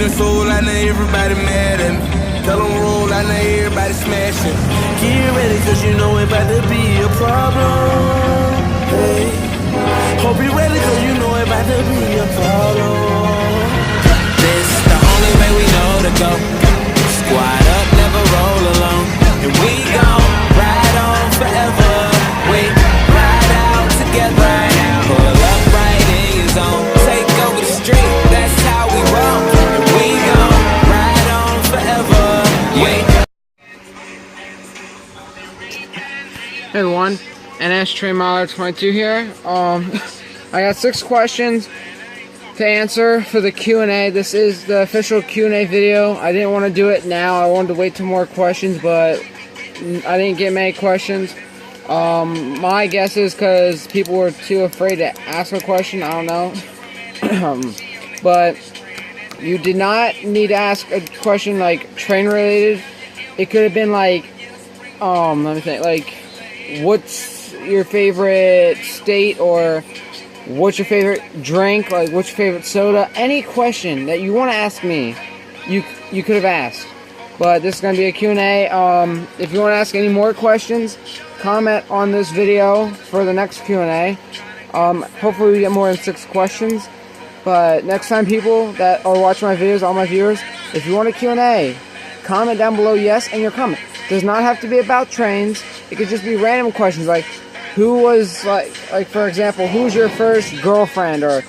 done sold, I know everybody mad at me. Tell them roll, I know everybody smashing. Get ready, cause you know it about to be a problem. Hey, hope you ready, cause you know it about to be a problem. This the only way we know to go. Squad up, never roll alone. And we gon' ride on forever. We ride out together. Pull up right in your zone. Take over the street, that's how we roll. And we gon' ride on forever. Hey everyone, NS Train Miler 22 here. I got 6 questions to answer for the Q&A. This is the official Q&A video. I didn't want to do it now. I wanted to wait till more questions, but I didn't get many questions. My guess is because people were too afraid to ask a question. I don't know. But you did not need to ask a question like train related. It could have been like, let me think, like, what's your favorite state, or what's your favorite drink, like what's your favorite soda? Any question that you want to ask me, you could have asked. But this is going to be a Q&A. If you want to ask any more questions, comment on this video for the next Q&A. Hopefully we get more than 6 questions. But next time, people that are watching my videos, all my viewers, if you want a Q&A, comment down below yes, and your comment does not have to be about trains. It could just be random questions like, who was, like for example, who's your first girlfriend, or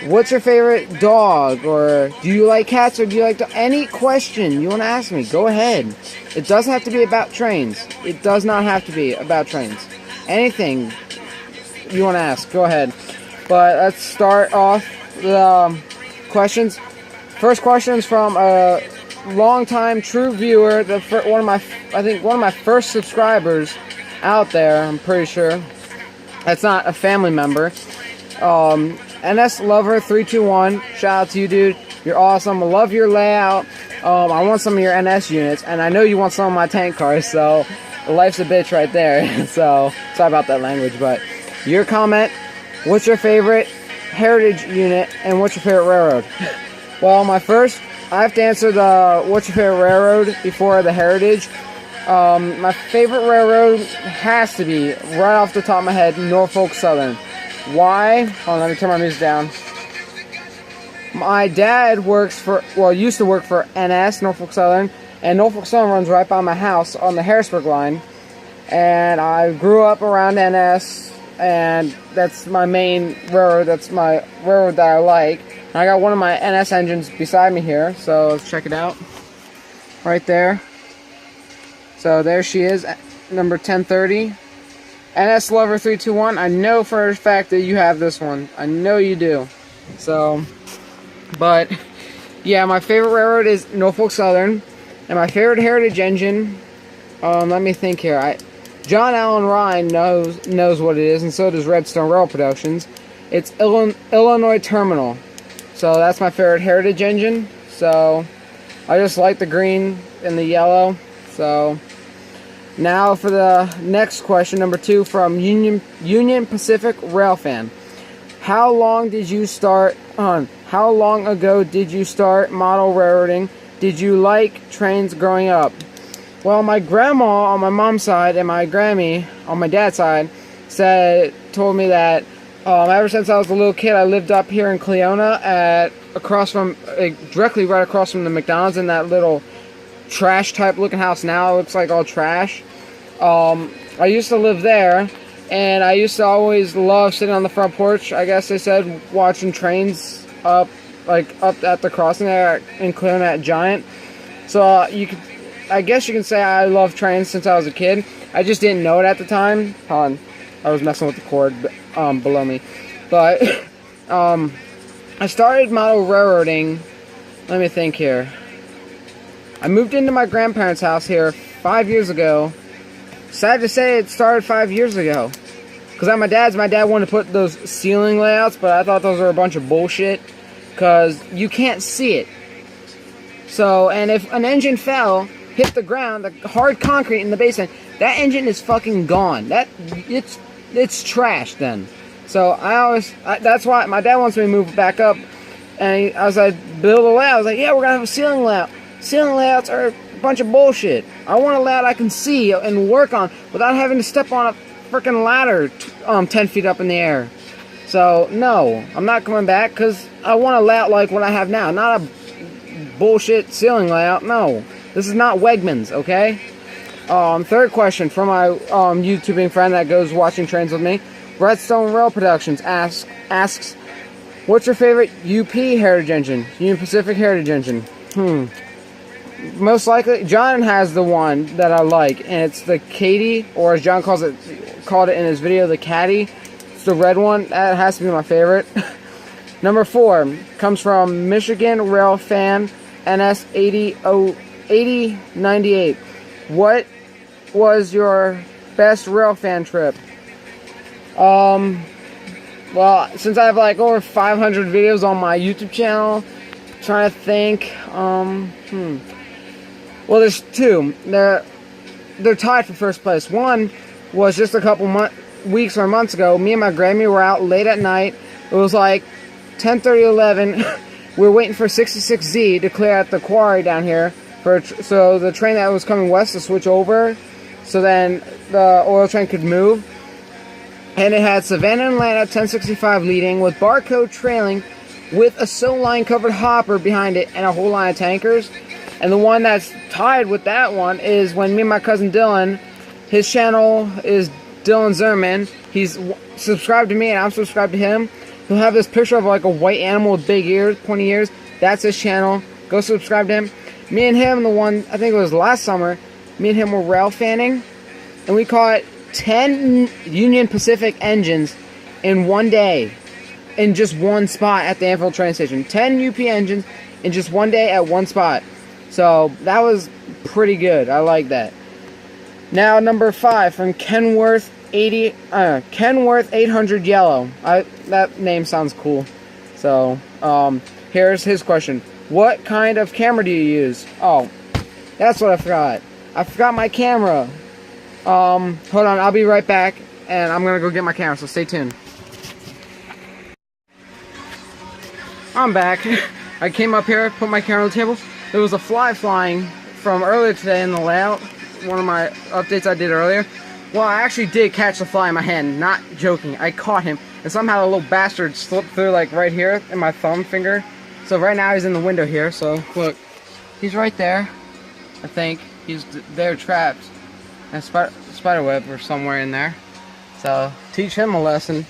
what's your favorite dog, or do you like cats, or do you like any question you want to ask me, go ahead. It doesn't have to be about trains. It does not have to be about trains. Anything you want to ask, go ahead. But let's start off the questions. First question is from a long-time true viewer, one of my first subscribers out there. I'm pretty sure that's not a family member. NS Lover 321, shout out to you, dude. You're awesome. I love your layout. I want some of your NS units, and I know you want some of my tank cars, so life's a bitch right there. So sorry about that language, but your comment: what's your favorite heritage unit, and what's your favorite railroad? Well, I have to answer the what's your favorite railroad before the heritage. My favorite railroad has to be, right off the top of my head, Norfolk Southern. Why? Hold on, let me turn my music down. My dad used to work for NS, Norfolk Southern, and Norfolk Southern runs right by my house on the Harrisburg line. And I grew up around NS, and that's my main railroad. That's my railroad that I like. And I got one of my NS engines beside me here, so let's check it out. Right there. So there she is, number 1030. NS Lover 321. I know for a fact that you have this one. I know you do. So, but yeah, my favorite railroad is Norfolk Southern, and my favorite heritage engine. Let me think here. John Allen Ryan knows what it is, and so does Redstone Rail Productions. It's Illinois Terminal. So that's my favorite heritage engine. So I just like the green and the yellow. So now for the next question, number 2 from Union Pacific Rail Fan. How long ago did you start model railroading? Did you like trains growing up? Well, my grandma on my mom's side and my Grammy on my dad's side told me that ever since I was a little kid, I lived up here in Cleona directly right across from the McDonald's, in that little trash type looking house. Now it looks like all trash. I used to live there, and I used to always love sitting on the front porch, I guess they said, watching trains up at the crossing there in Cleona at Giant. So I guess you can say I love trains since I was a kid. I just didn't know it at the time. Hold on, I was messing with the cord below me. But I started model railroading, let me think here. I moved into my grandparents' house here 5 years ago. Sad to say, it started 5 years ago. Because at my dad's, my dad wanted to put those ceiling layouts, but I thought those were a bunch of bullshit. Because you can't see it. So, and if an engine hit the ground, the hard concrete in the basement, that engine is fucking gone. It's trash then. So that's why my dad wants me to move back up And I was like, build a layout. I was like, yeah, we're gonna have a ceiling layout. Ceiling layouts are a bunch of bullshit. I want a layout I can see and work on without having to step on a freaking ladder 10 feet up in the air. So, no, I'm not coming back because I want a layout like what I have now. Not a bullshit ceiling layout, no. This is not Wegmans, okay? Third question from my YouTubing friend that goes watching trains with me. Redstone Rail Productions asks, what's your favorite UP Heritage Engine? Union Pacific Heritage Engine? Most likely, John has the one that I like, and it's the Katy, or as John called it in his video, the Caddy. It's the red one. That has to be my favorite. Number 4 comes from Michigan Rail Fan NS8098. What was your best rail fan trip? Well, since I have like over 500 videos on my YouTube channel, I'm trying to think. Well, there's 2. They're tied for first place. One was just a couple weeks or months ago. Me and my Grammy were out late at night. It was like 10:30, 11. We were waiting for 66Z to clear out the quarry down here, so the train that was coming west to switch over, so then the oil train could move. And it had Savannah and Atlanta 1065 leading, with Barcode trailing, with a SO line covered hopper behind it and a whole line of tankers. And the one that's tied with that one is when me and my cousin Dylan, his channel is Dylan Zerman. He's subscribed to me and I'm subscribed to him. He'll have this picture of like a white animal with big ears, pointy ears. That's his channel. Go subscribe to him. Me and him, the one, I think it was last summer, me and him were rail fanning. And we caught 10 Union Pacific engines in one day. In just one spot at the Anfield train station. 10 UP engines in just one day at one spot. So that was pretty good. I like that. Now number 5 from Kenworth 800 Yellow. That name sounds cool. So here's his question. What kind of camera do you use? Oh, that's what I forgot. I forgot my camera. Hold on, I'll be right back, and I'm gonna go get my camera. So stay tuned. I'm back. I came up here, put my camera on the table. There was a fly flying from earlier today in the layout. One of my updates I did earlier. Well, I actually did catch the fly in my hand, not joking. I caught him, and somehow the little bastard slipped through like right here in my thumb finger. So right now he's in the window here, so look. He's right there. I think. He's there trapped. And spider web or somewhere in there. So, teach him a lesson.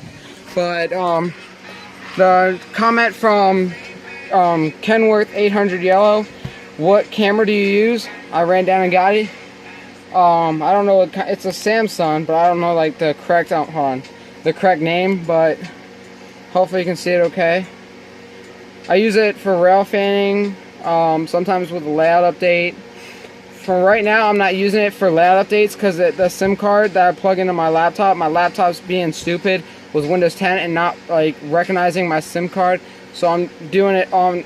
But, the comment from Kenworth 800 Yellow, what camera do you use? I ran down and got it. I don't know, it's a Samsung, but I don't know like the correct, the correct name, but hopefully you can see it okay. I use it for rail fanning, sometimes with a layout update. For right now, I'm not using it for layout updates because the SIM card that I plug into my laptop's being stupid with Windows 10 and not like recognizing my SIM card. So I'm doing it on,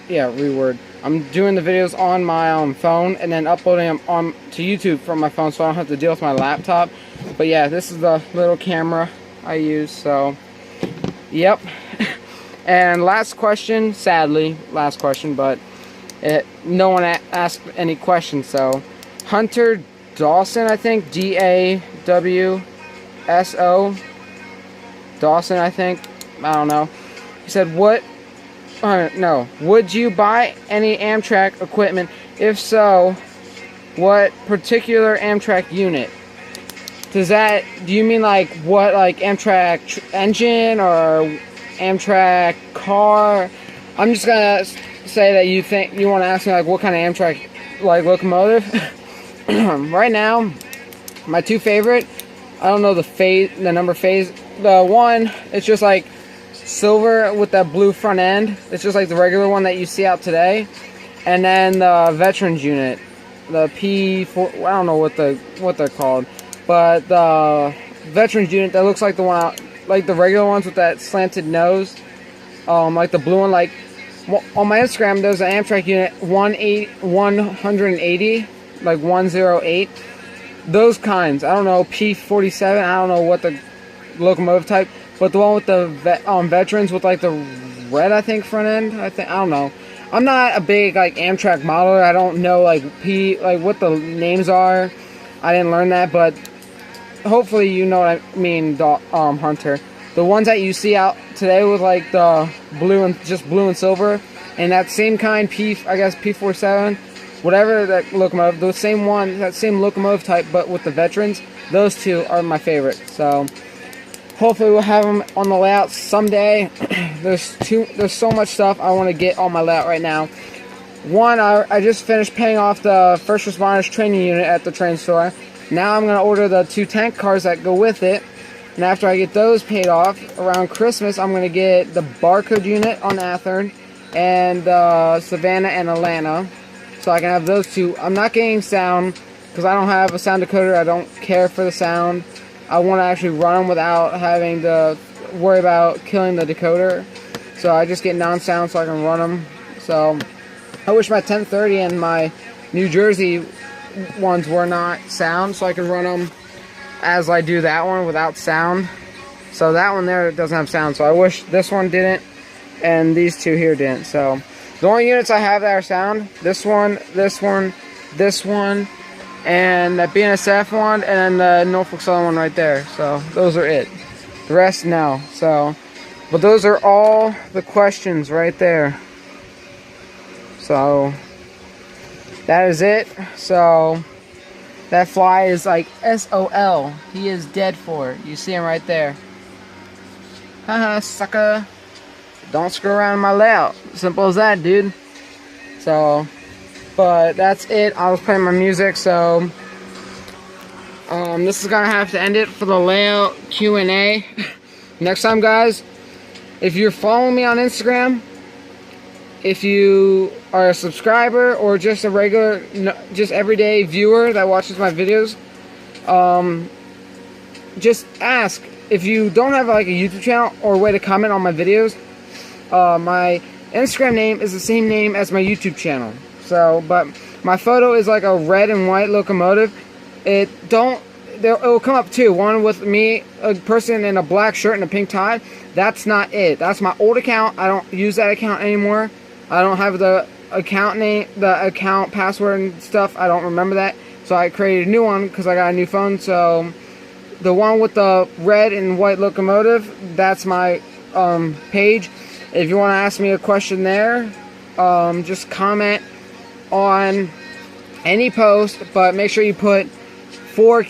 I'm doing the videos on my phone and then uploading them to YouTube from my phone, so I don't have to deal with my laptop. But yeah, this is the little camera I use. So, yep. And last question, sadly, last question, but no one asked any questions, so. Hunter Dawson, I think, D-A-W-S-O, Dawson, I think, I don't know. He said, would you buy any Amtrak equipment? If so, what particular Amtrak unit? Do you mean like what, like Amtrak engine or Amtrak car? I'm just gonna say that you want to ask me like what kind of Amtrak like locomotive. Right now, my 2 favorite, I don't know the number phase. The one, it's just like silver with that blue front end. It's just like the regular one that you see out today. And then the Veterans unit, the P4, I don't know what they're called, but the Veterans unit that looks like the one out, like the regular ones with that slanted nose, like the blue one. Like on my Instagram, there's an Amtrak unit 180. Like 108, those kinds. I don't know, P47, I don't know what the locomotive type, but the one with the veterans with like the red, I think, front end. I don't know. I'm not a big like Amtrak modeler. I don't know like what the names are. I didn't learn that, but hopefully you know what I mean, Hunter. The ones that you see out today with like the blue and silver, and that same kind I guess P47, whatever that locomotive, that same locomotive type, but with the veterans. Those two are my favorite. So hopefully we'll have them on the layout someday. There's so much stuff I want to get on my layout right now. One, I just finished paying off the first responders training unit at the train store. Now I'm going to order the 2 tank cars that go with it. And after I get those paid off, around Christmas, I'm going to get the barcode unit on Athearn and Savannah and Atlanta. So I can have those 2. I'm not getting sound because I don't have a sound decoder. I don't care for the sound. I want to actually run them without having to worry about killing the decoder. So I just get non-sound so I can run them. So I wish my 1030 and my New Jersey ones were not sound, so I can run them as I do that one without sound. So that one there doesn't have sound, so I wish this one didn't and these 2 here didn't. So the only units I have that are sound, this one, and that BNSF one, and the Norfolk Southern one right there. So those are it. The rest, no. So, but those are all the questions right there. So that is it. So that fly is like SOL. He is dead for. You see him right there. Haha, sucker. Don't screw around in my layout. Simple as that, dude. So, but that's it. I was playing my music, so this is gonna have to end it for the layout Q&A. Next time, guys, if you're following me on Instagram, if you are a subscriber or just a regular, just everyday viewer that watches my videos, just ask. If you don't have like a YouTube channel or a way to comment on my videos, my Instagram name is the same name as my YouTube channel. So, but my photo is like a red and white locomotive. It will come up too. One with me, a person in a black shirt and a pink tie. That's not it. That's my old account. I don't use that account anymore. I don't have the account name, the account password and stuff. I don't remember that. So I created a new one because I got a new phone. So the one with the red and white locomotive, that's my page. If you want to ask me a question there, just comment on any post, but make sure you put for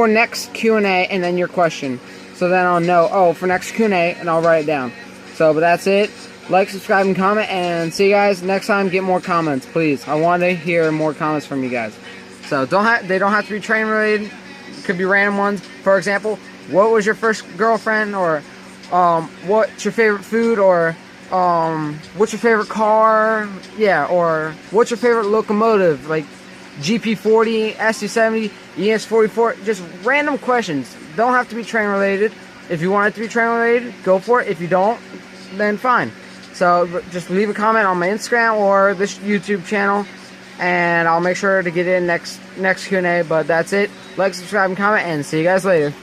next Q&A, and then your question. So then I'll know, oh, for next Q&A, and I'll write it down. So, but that's it. Like, subscribe, and comment, and see you guys next time. Get more comments, please. I want to hear more comments from you guys. So they don't have to be train related. It could be random ones. For example, what was your first girlfriend, or what's your favorite food, or what's your favorite car? Yeah, or what's your favorite locomotive? Like GP40, SC70, ES44. Just random questions. Don't have to be train related. If you want it to be train related, go for it. If you don't, then fine. So just leave a comment on my Instagram or this YouTube channel, and I'll make sure to get in next Q&A. But that's it. Like, subscribe, and comment, and see you guys later.